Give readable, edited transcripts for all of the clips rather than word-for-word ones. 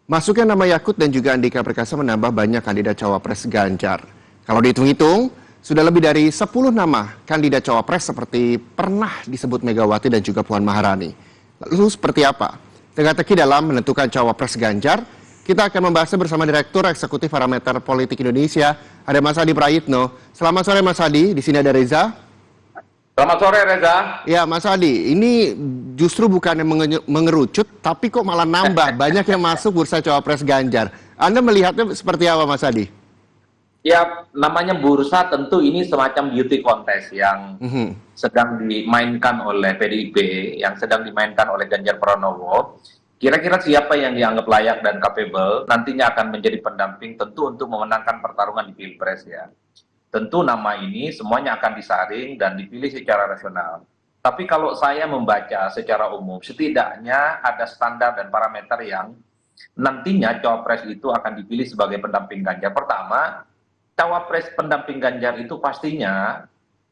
Masuknya nama Yakut dan juga Andika Perkasa menambah banyak kandidat cawapres Ganjar. Kalau dihitung-hitung, sudah lebih dari 10 nama kandidat cawapres seperti pernah disebut Megawati dan juga Puan Maharani. Lalu seperti apa teka-teki dalam menentukan cawapres Ganjar? Kita akan membahasnya bersama Direktur Eksekutif Parameter Politik Indonesia, ada Mas Adi Prayitno. Selamat sore Mas Adi, di sini ada Reza. Selamat sore Reza. Ya Mas Adi, ini justru bukannya mengerucut, tapi kok malah nambah banyak yang masuk bursa cawapres Ganjar. Anda melihatnya seperti apa Mas Adi? Ya, namanya bursa tentu ini semacam beauty contest yang sedang dimainkan oleh PDIP, yang sedang dimainkan oleh Ganjar Pranowo. Kira-kira siapa yang dianggap layak dan capable nantinya akan menjadi pendamping tentu untuk memenangkan pertarungan di Pilpres ya. Tentu nama ini semuanya akan disaring dan dipilih secara rasional. Tapi kalau saya membaca secara umum, setidaknya ada standar dan parameter yang nantinya cawapres itu akan dipilih sebagai pendamping Ganjar. Pertama, cawapres pendamping Ganjar itu pastinya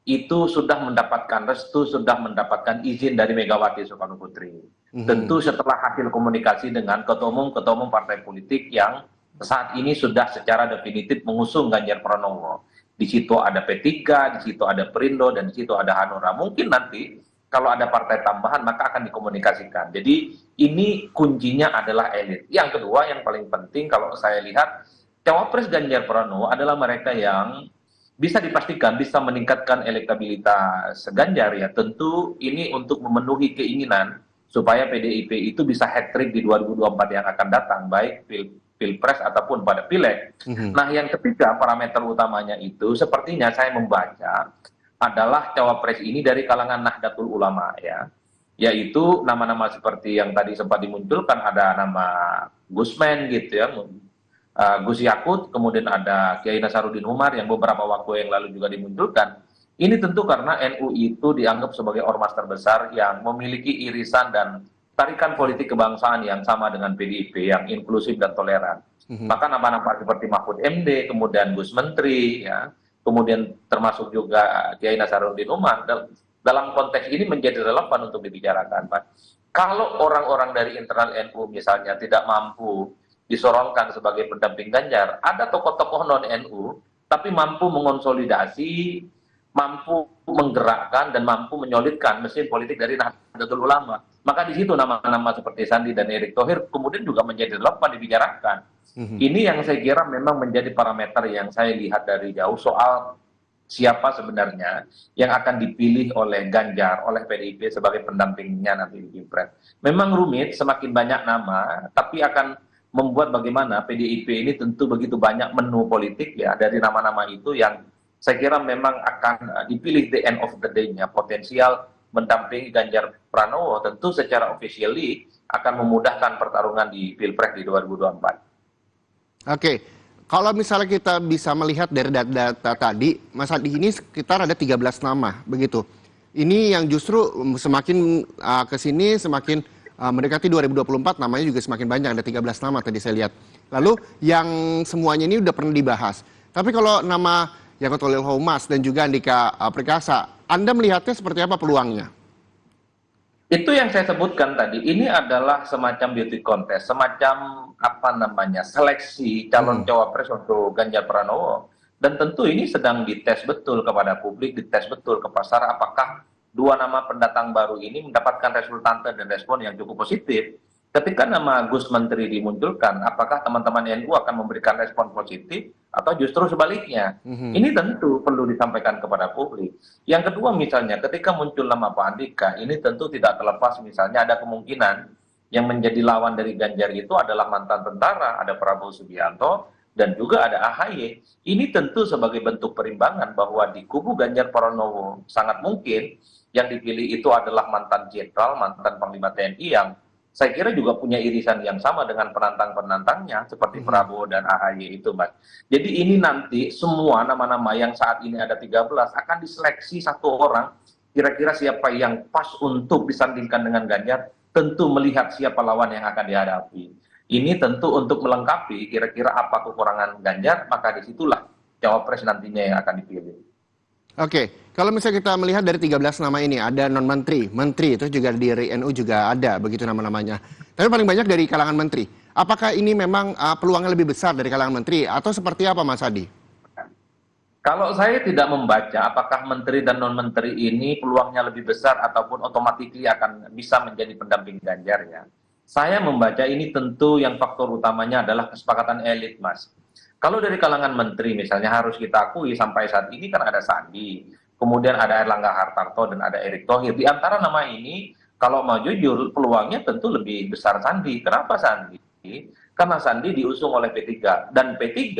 itu sudah mendapatkan restu, sudah mendapatkan izin dari Megawati Soekarno Putri. Tentu setelah hasil komunikasi dengan ketua umum partai politik yang saat ini sudah secara definitif mengusung Ganjar Pranowo. Di situ ada P3, di situ ada Perindo, dan di situ ada Hanura. Mungkin nanti kalau ada partai tambahan maka akan dikomunikasikan. Jadi ini kuncinya adalah elit. Yang kedua yang paling penting kalau saya lihat, cawapres Ganjar Pranowo adalah mereka yang bisa dipastikan bisa meningkatkan elektabilitas Ganjar ya. Tentu ini untuk memenuhi keinginan supaya PDIP itu bisa hat-trick di 2024 yang akan datang, baik Pilpres ataupun pada Pileg. Nah, yang ketiga parameter utamanya itu sepertinya saya membaca adalah cawapres ini dari kalangan Nahdlatul Ulama ya. Yaitu nama-nama seperti yang tadi sempat dimunculkan, ada nama Gusmen gitu ya, Gus Yakut, kemudian ada Kiai Nasaruddin Umar yang beberapa waktu yang lalu juga dimunculkan. Ini tentu karena NU itu dianggap sebagai ormas terbesar yang memiliki irisan dan tarikan politik kebangsaan yang sama dengan PDIP, yang inklusif dan toleran. Maka nama-nama seperti Mahfud MD, kemudian Gus Menteri, ya, kemudian termasuk juga Kiai Nasaruddin Umar, dalam konteks ini menjadi relevan untuk dibicarakan, Pak. Kalau orang-orang dari internal NU misalnya tidak mampu disorongkan sebagai pendamping Ganjar, ada tokoh-tokoh non-NU, tapi mampu mengonsolidasi, mampu menggerakkan, dan mampu menyolidkan mesin politik dari Nahdlatul Ulama. Maka di situ nama-nama seperti Sandi dan Erick Thohir kemudian juga menjadi relevan dibicarakan. Ini yang saya kira memang menjadi parameter yang saya lihat dari jauh soal siapa sebenarnya yang akan dipilih oleh Ganjar, oleh PDIP sebagai pendampingnya nanti di Pilpres. Memang rumit, semakin banyak nama, tapi akan membuat bagaimana PDIP ini tentu begitu banyak menu politik ya dari nama-nama itu yang saya kira memang akan dipilih the end of the day-nya, potensial mendampingi Ganjar Pranowo tentu secara officially akan memudahkan pertarungan di Pilpres di 2024. Oke, kalau misalnya kita bisa melihat dari data tadi, Mas Adi, ini sekitar ada 13 nama, begitu. Ini yang justru semakin ke sini semakin mendekati 2024, namanya juga semakin banyak, ada 13 nama tadi saya lihat. Lalu yang semuanya ini udah pernah dibahas. Tapi kalau nama Yakut Holil Qomas dan juga Andika Perkasa, Anda melihatnya seperti apa peluangnya? Itu yang saya sebutkan tadi, ini adalah semacam beauty contest, semacam apa namanya, seleksi calon cawapres untuk Ganjar Pranowo. Dan tentu ini sedang dites betul kepada publik, dites betul ke pasar, apakah dua nama pendatang baru ini mendapatkan resultante dan respon yang cukup positif. Ketika nama Gus Menteri dimunculkan, apakah teman-teman NU akan memberikan respon positif atau justru sebaliknya? Ini tentu perlu disampaikan kepada publik. Yang kedua misalnya, ketika muncul nama Pak Andika, ini tentu tidak terlepas misalnya ada kemungkinan yang menjadi lawan dari Ganjar itu adalah mantan tentara, ada Prabowo Subianto, dan juga ada AHY. Ini tentu sebagai bentuk perimbangan bahwa di kubu Ganjar Pranowo sangat mungkin yang dipilih itu adalah mantan jenderal, mantan panglima TNI yang saya kira juga punya irisan yang sama dengan penantang-penantangnya seperti Prabowo dan AHY itu, Mas. Jadi ini nanti semua nama-nama yang saat ini ada 13 akan diseleksi satu orang, kira-kira siapa yang pas untuk disandingkan dengan Ganjar, tentu melihat siapa lawan yang akan dihadapi. Ini tentu untuk melengkapi kira-kira apa kekurangan Ganjar, maka disitulah cawapres nantinya yang akan dipilih. Oke, kalau misalnya kita melihat dari 13 nama ini, ada non-menteri, menteri, itu juga dari NU juga ada, begitu nama-namanya. Tapi paling banyak dari kalangan menteri. Apakah ini memang peluangnya lebih besar dari kalangan menteri atau seperti apa Mas Adi? Kalau saya tidak membaca apakah menteri dan non-menteri ini peluangnya lebih besar ataupun otomatis akan bisa menjadi pendamping Ganjar ya. Saya membaca ini tentu yang faktor utamanya adalah kesepakatan elit, Mas. Kalau dari kalangan menteri misalnya harus kita akui sampai saat ini kan ada Sandi, kemudian ada Erlangga Hartarto dan ada Erick Thohir. Di antara nama ini kalau mau jujur peluangnya tentu lebih besar Sandi. Kenapa Sandi? Karena Sandi diusung oleh P3 dan P3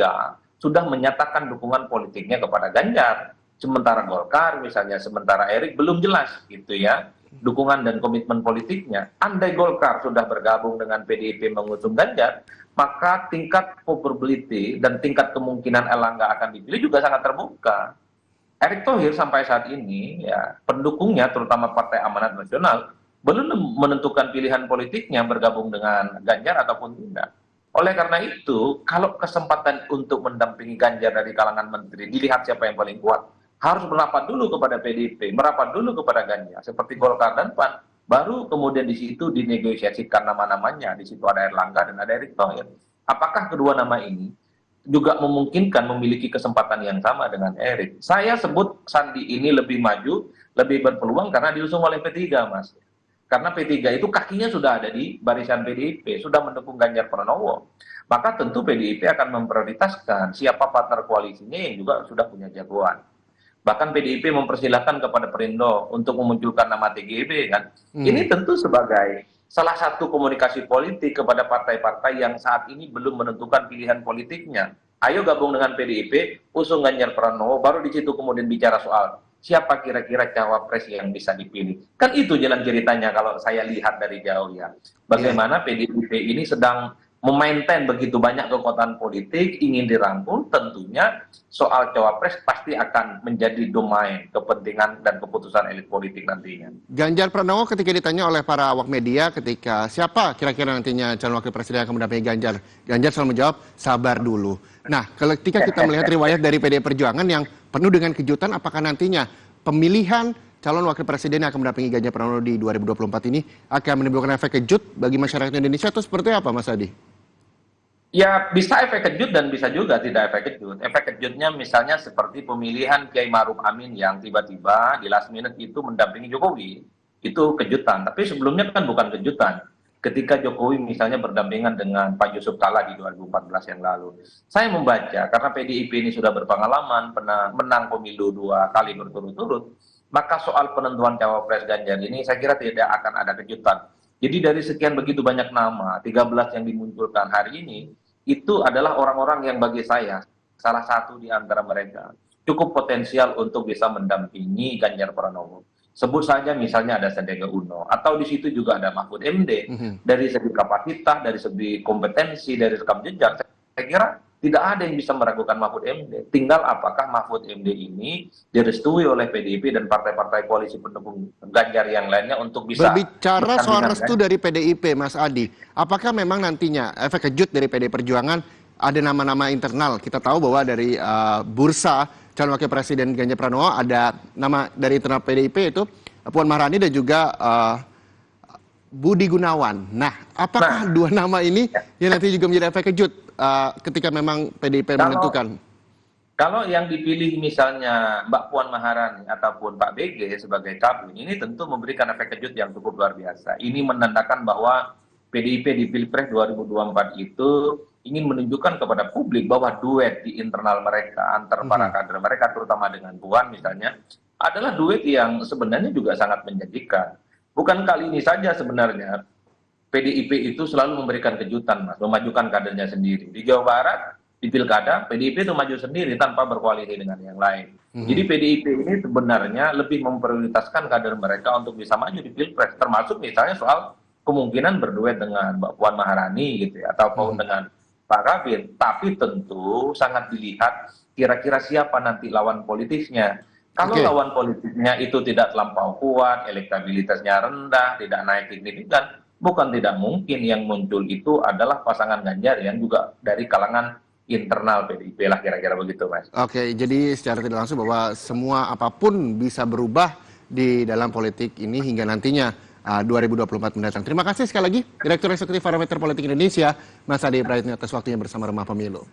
sudah menyatakan dukungan politiknya kepada Ganjar. Sementara Golkar misalnya, sementara Erik belum jelas gitu ya dukungan dan komitmen politiknya. Andai Golkar sudah bergabung dengan PDIP mengusung Ganjar, maka tingkat probability dan tingkat kemungkinan Erlangga akan dipilih juga sangat terbuka. Erick Thohir sampai saat ini ya pendukungnya terutama Partai Amanat Nasional belum menentukan pilihan politiknya bergabung dengan Ganjar ataupun tidak. Oleh karena itu, kalau kesempatan untuk mendampingi Ganjar dari kalangan menteri, dilihat siapa yang paling kuat, harus merapat dulu kepada PDIP, merapat dulu kepada Ganjar, seperti Golkar dan PAN, baru kemudian di situ dinegosiasikan nama-namanya, di situ ada Erlangga dan ada Erick Thohir. Apakah kedua nama ini juga memungkinkan memiliki kesempatan yang sama dengan Erick? Saya sebut Sandi ini lebih maju, lebih berpeluang karena diusung oleh P3, Mas. Karena P3 itu kakinya sudah ada di barisan PDIP, sudah mendukung Ganjar Pranowo. Maka tentu PDIP akan memprioritaskan siapa partner koalisinya yang juga sudah punya jagoan. Bahkan PDIP mempersilahkan kepada Perindo untuk memunculkan nama TGB kan. Ini tentu sebagai salah satu komunikasi politik kepada partai-partai yang saat ini belum menentukan pilihan politiknya. Ayo gabung dengan PDIP, usung Ganjar Pranowo, baru di situ kemudian bicara soal siapa kira-kira cawapres yang bisa dipilih. Kan itu jalan ceritanya kalau saya lihat dari jauh ya. Bagaimana PDIP ini sedang memaintain begitu banyak kekuatan politik, ingin dirangkul, tentunya soal cawapres pasti akan menjadi domain kepentingan dan keputusan elit politik nantinya. Ganjar Pranowo ketika ditanya oleh para awak media ketika siapa kira-kira nantinya calon wakil presiden yang akan mendampingi Ganjar, Ganjar selalu menjawab sabar dulu. Nah, ketika kita melihat riwayat dari PDI Perjuangan yang penuh dengan kejutan, apakah nantinya pemilihan calon wakil presiden yang akan mendampingi Ganjar Pranowo di 2024 ini akan menimbulkan efek kejut bagi masyarakat Indonesia atau seperti apa, Mas Adi? Ya, bisa efek kejut dan bisa juga tidak efek kejut. Efek kejutnya misalnya seperti pemilihan Kiai Maruf Amin yang tiba-tiba di last minute itu mendampingi Jokowi. Itu kejutan. Tapi sebelumnya kan bukan kejutan. Ketika Jokowi misalnya berdampingan dengan Pak Yusuf Kalla di 2014 yang lalu. Saya membaca, karena PDIP ini sudah berpengalaman, pernah menang pemilu 2 kali berturut-turut, maka soal penentuan cawapres Ganjar ini saya kira tidak akan ada kejutan. Jadi dari sekian begitu banyak nama, 13 yang dimunculkan hari ini, itu adalah orang-orang yang bagi saya, salah satu di antara mereka, cukup potensial untuk bisa mendampingi Ganjar Pranowo. Sebut saja misalnya ada Sandiaga Uno, atau di situ juga ada Mahfud MD. Dari segi kapasitas, dari segi kompetensi, dari rekam jejak, saya kira tidak ada yang bisa meragukan Mahfud MD. Tinggal apakah Mahfud MD ini direstui oleh PDIP dan partai-partai koalisi pendukung Ganjar yang lainnya untuk bisa berbicara soal restu dari PDIP, Mas Adi, apakah memang nantinya efek kejut dari PDI Perjuangan ada nama-nama internal? Kita tahu bahwa dari bursa calon wakil presiden Ganjar Pranowo ada nama dari internal PDIP itu Puan Maharani dan juga Budi Gunawan. Nah, apakah dua nama ini yang nanti juga menjadi efek kejut ketika memang PDIP menentukan? Kalau yang dipilih misalnya Mbak Puan Maharani ataupun Pak BG sebagai capres, ini tentu memberikan efek kejut yang cukup luar biasa. Ini menandakan bahwa PDIP di Pilpres 2024 itu ingin menunjukkan kepada publik bahwa duet di internal mereka, antar para kader mereka, terutama dengan Puan misalnya, adalah duet yang sebenarnya juga sangat menjanjikan. Bukan kali ini saja sebenarnya PDIP itu selalu memberikan kejutan, Mas, memajukan kadernya sendiri. Di Jawa Barat, di Pilkada, PDIP itu maju sendiri tanpa berkoalisi dengan yang lain. Jadi PDIP ini sebenarnya lebih memprioritaskan kader mereka untuk bisa maju di Pilpres, termasuk misalnya soal kemungkinan berduet dengan Mbak Puan Maharani gitu ya, ataupun dengan Pak Kabir. Tapi tentu sangat dilihat kira-kira siapa nanti lawan politisnya. Kalau lawan politiknya itu tidak terlampau kuat, elektabilitasnya rendah, tidak naik signifikan, bukan tidak mungkin yang muncul itu adalah pasangan Ganjar yang juga dari kalangan internal PDIP lah, kira-kira begitu, Mas. Oke, jadi secara tidak langsung bahwa semua apapun bisa berubah di dalam politik ini hingga nantinya 2024 mendatang. Terima kasih sekali lagi Direktur Eksekutif Parameter Politik Indonesia, Mas Ade Praetno atas waktunya bersama Rumah Pemilu.